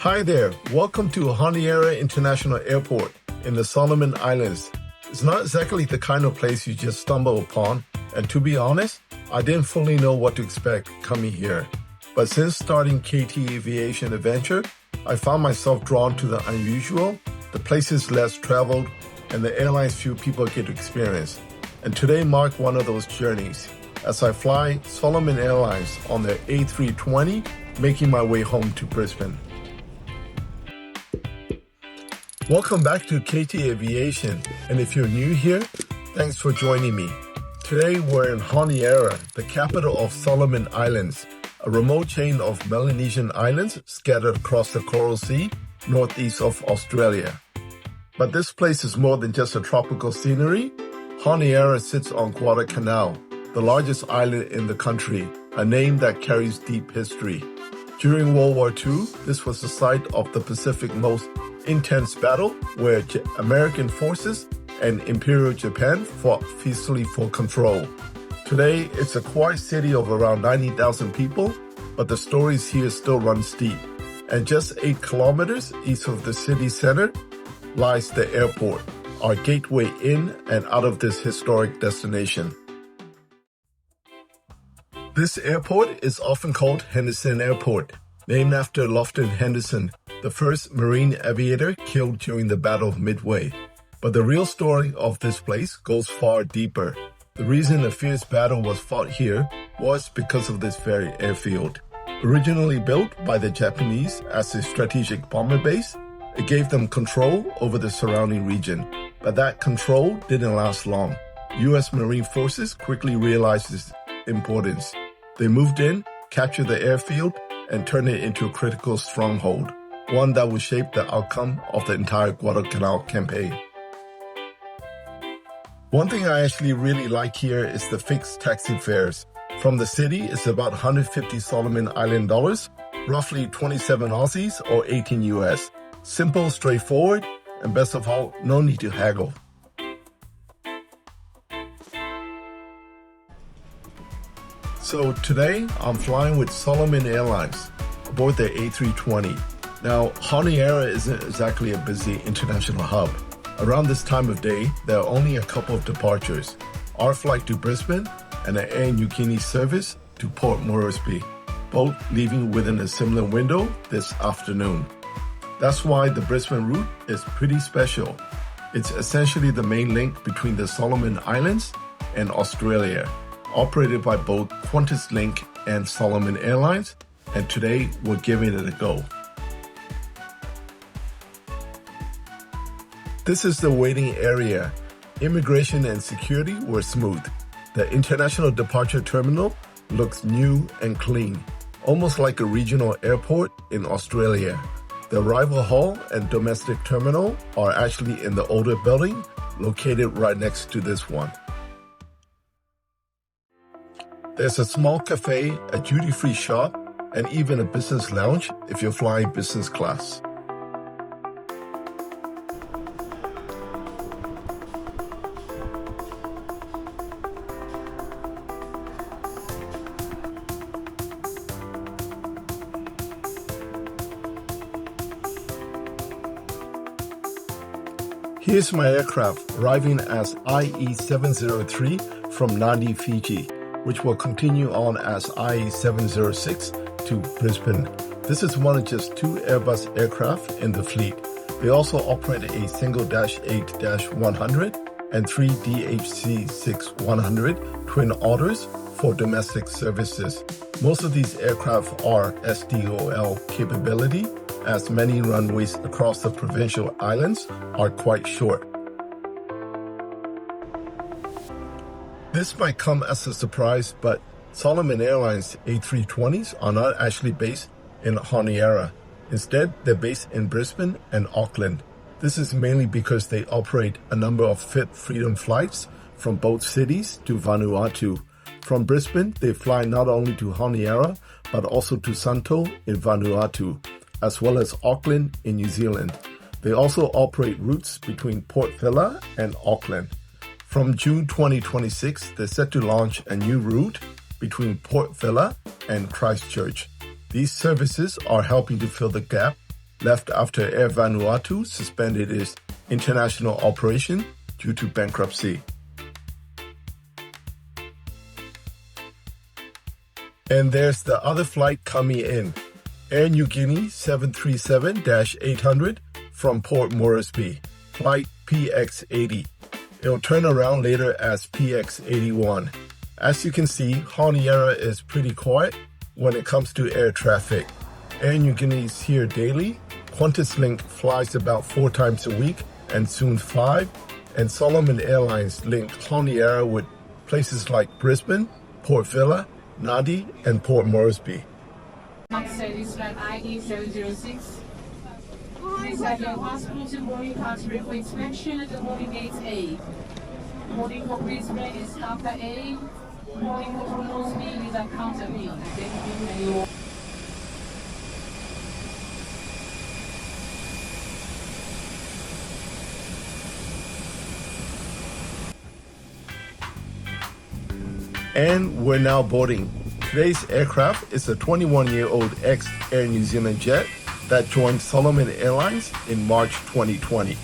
Hi there, welcome to Honiara International Airport in the Solomon Islands. It's not exactly the kind of place you just stumble upon, and to be honest, I didn't fully know what to expect coming here. But since starting KT Aviation Adventure, I found myself drawn to the unusual, the places less traveled, and the airlines few people get to experience. And today marked one of those journeys as I fly Solomon Airlines on their A320, making my way home to Brisbane. Welcome back to KT Aviation, and if you're new here, thanks for joining me. Today we're in Honiara, the capital of Solomon Islands, a remote chain of Melanesian islands scattered across the Coral Sea, northeast of Australia. But this place is more than just a tropical scenery. Honiara sits on Guadalcanal, the largest island in the country, a name that carries deep history. During World War II, this was the site of the Pacific's most intense battle where American forces and Imperial Japan fought fiercely for control. Today, it's a quiet city of around 90,000 people, but the stories here still run steep. And just 8 kilometers east of the city center lies the airport, our gateway in and out of this historic destination. This airport is often called Henderson Airport, named after Lofton Henderson, the first Marine aviator killed during the Battle of Midway. But the real story of this place goes far deeper. The reason a fierce battle was fought here was because of this very airfield. Originally built by the Japanese as a strategic bomber base, it gave them control over the surrounding region. But that control didn't last long. U.S. Marine forces quickly realized its importance. They moved in, captured the airfield, and turned it into a critical stronghold, one that would shape the outcome of the entire Guadalcanal campaign. One thing I actually really like here is the fixed taxi fares. From the city, it's about 150 Solomon Island dollars, roughly 27 Aussies or 18 US. Simple, straightforward, and best of all, no need to haggle. So today, I'm flying with Solomon Airlines aboard the A320. Now, Honiara isn't exactly a busy international hub. Around this time of day, there are only a couple of departures. Our flight to Brisbane and an Air New Guinea service to Port Moresby, both leaving within a similar window this afternoon. That's why the Brisbane route is pretty special. It's essentially the main link between the Solomon Islands and Australia, operated by both QantasLink and Solomon Airlines, and today we're giving it a go. This is the waiting area. Immigration and security were smooth. The international departure terminal looks new and clean, almost like a regional airport in Australia. The arrival hall and domestic terminal are actually in the older building located right next to this one. There's a small cafe, a duty-free shop, and even a business lounge if you're flying business class. Here's my aircraft arriving as IE703 from Nadi, Fiji, which will continue on as IE706 to Brisbane. This is one of just 2 Airbus aircraft in the fleet. They also operate a single -8-100 and 3 DHC-6-100 twin otters for domestic services. Most of these aircraft are SDOL capability, as many runways across the provincial islands are quite short. This might come as a surprise, but Solomon Airlines A320s are not actually based in Honiara. Instead, they're based in Brisbane and Auckland. This is mainly because they operate a number of Fifth Freedom flights from both cities to Vanuatu. From Brisbane, they fly not only to Honiara, but also to Santo in Vanuatu, as well as Auckland in New Zealand. They also operate routes between Port Vila and Auckland. From June 2026, they're set to launch a new route between Port Vila and Christchurch. These services are helping to fill the gap left after Air Vanuatu suspended its international operation due to bankruptcy. And there's the other flight coming in, Air Niugini 737-800 from Port Moresby, flight PX80. It'll turn around later as PX81. As you can see, Honiara is pretty quiet when it comes to air traffic. Air Niugini is here daily, QantasLink flies about 4 times a week and soon 5, and Solomon Airlines link Honiara with places like Brisbane, Port Vila, Nadi, and Port Moresby. Service flight IE706. Please have your passport and boarding pass for inspection at the boarding gate A. Boarding for Brisbane is counter A. Boarding for Moresby is at counter B. Thank you. And we're now boarding. Today's aircraft is a 21-year-old ex-Air New Zealand jet that joined Solomon Airlines in March 2020.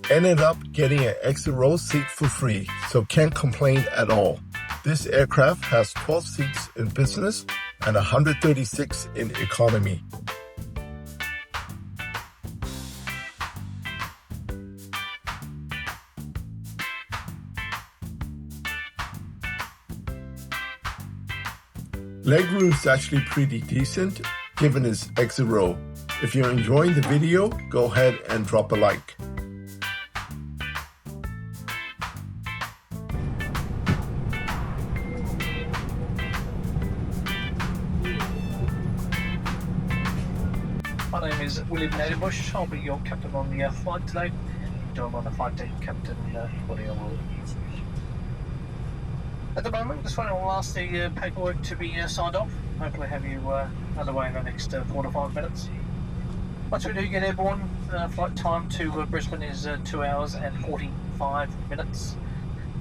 Ended up getting an extra row seat for free, so can't complain at all. This aircraft has 12 seats in business and 136 in economy. Legroom is actually pretty decent given its exit row. If you're enjoying the video, go ahead and drop a like. My name is William Naderbush. I'll be your captain on the flight today. I'm on the flight deck, Captain Woody. At the moment, just waiting on last the paperwork to be signed off. Hopefully have you underway in the next 4 to 5 minutes. Once we do get airborne, flight time to Brisbane is 2 hours and 45 minutes.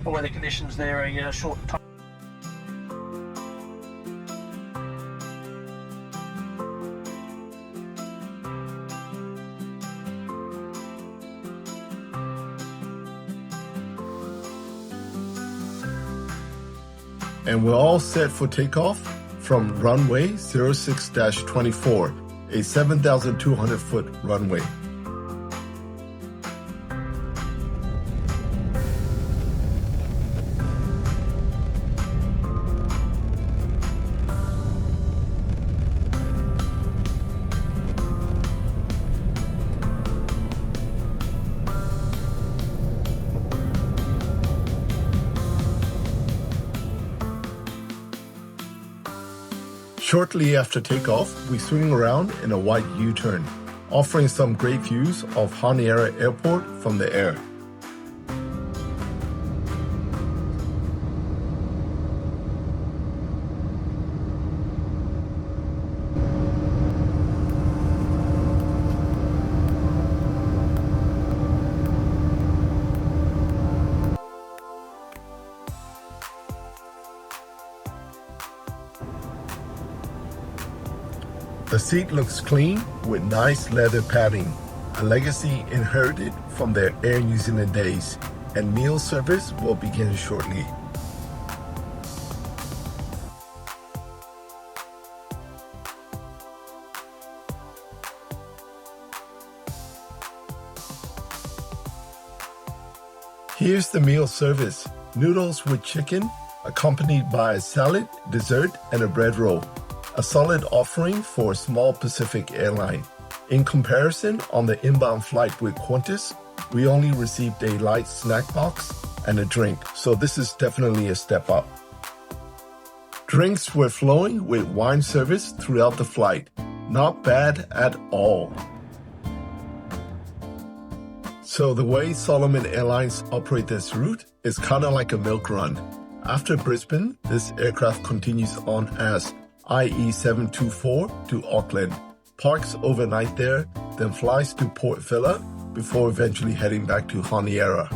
The weather conditions there are short time. And we're all set for takeoff from runway 06-24, a 7,200 foot runway. Shortly after takeoff, we swing around in a wide U-turn, offering some great views of Honiara Airport from the air. The seat looks clean with nice leather padding, a legacy inherited from their Air New Zealand days, and meal service will begin shortly. Here's the meal service: noodles with chicken, accompanied by a salad, dessert, and a bread roll. A solid offering for a small Pacific airline. In comparison, on the inbound flight with Qantas, we only received a light snack box and a drink, so this is definitely a step up. Drinks were flowing with wine service throughout the flight. Not bad at all. So the way Solomon Airlines operate this route is kind of like a milk run. After Brisbane, this aircraft continues on as IE724 to Auckland, parks overnight there, then flies to Port Vila before eventually heading back to Honiara.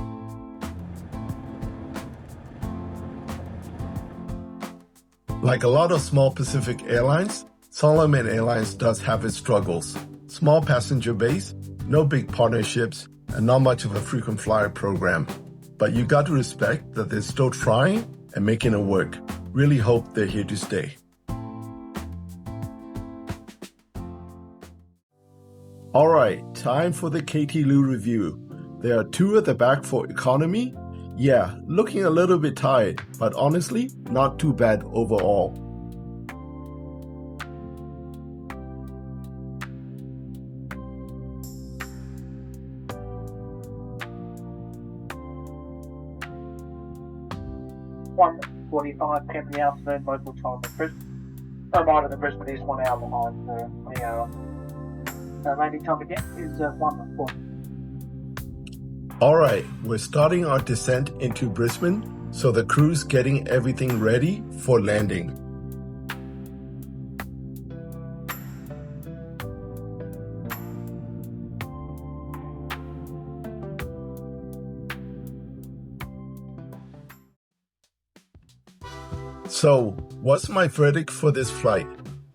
Like a lot of small Pacific airlines, Solomon Airlines does have its struggles. Small passenger base, no big partnerships, and not much of a frequent flyer program. But you got to respect that they're still trying and making it work. Really hope they're here to stay. Alright, time for the KT Lou review. There are two at the back for economy. Yeah, looking a little bit tired, but honestly, not too bad overall. One 45 p.m. in the afternoon local time in Brisbane. A reminder that Brisbane is 1 hour behind Honiara. Landing time again is 1:40. Alright, we're starting our descent into Brisbane, so the crew's getting everything ready for landing. So, what's my verdict for this flight?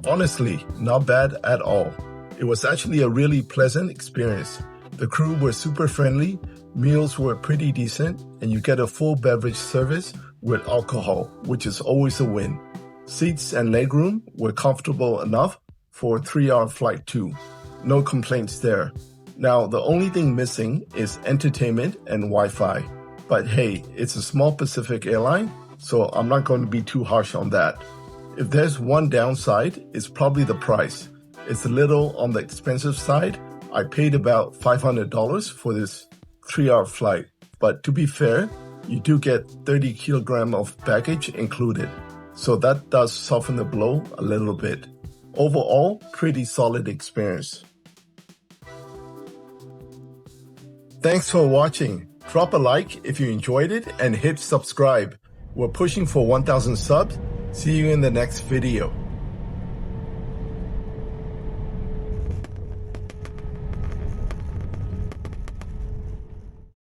Honestly, not bad at all. It was actually a really pleasant experience. The crew were super friendly, meals were pretty decent, and you get a full beverage service with alcohol, which is always a win. Seats and legroom were comfortable enough for a 3-hour flight too. No complaints there. Now, the only thing missing is entertainment and Wi-Fi. But hey, it's a small Pacific airline, so I'm not going to be too harsh on that. If there's one downside, it's probably the price. It's a little on the expensive side. I paid about $500 for this 3-hour flight. But to be fair, you do get 30 kilograms of baggage included. So that does soften the blow a little bit. Overall, pretty solid experience. Thanks for watching. Drop a like if you enjoyed it and hit subscribe. We're pushing for 1,000 subs. See you in the next video.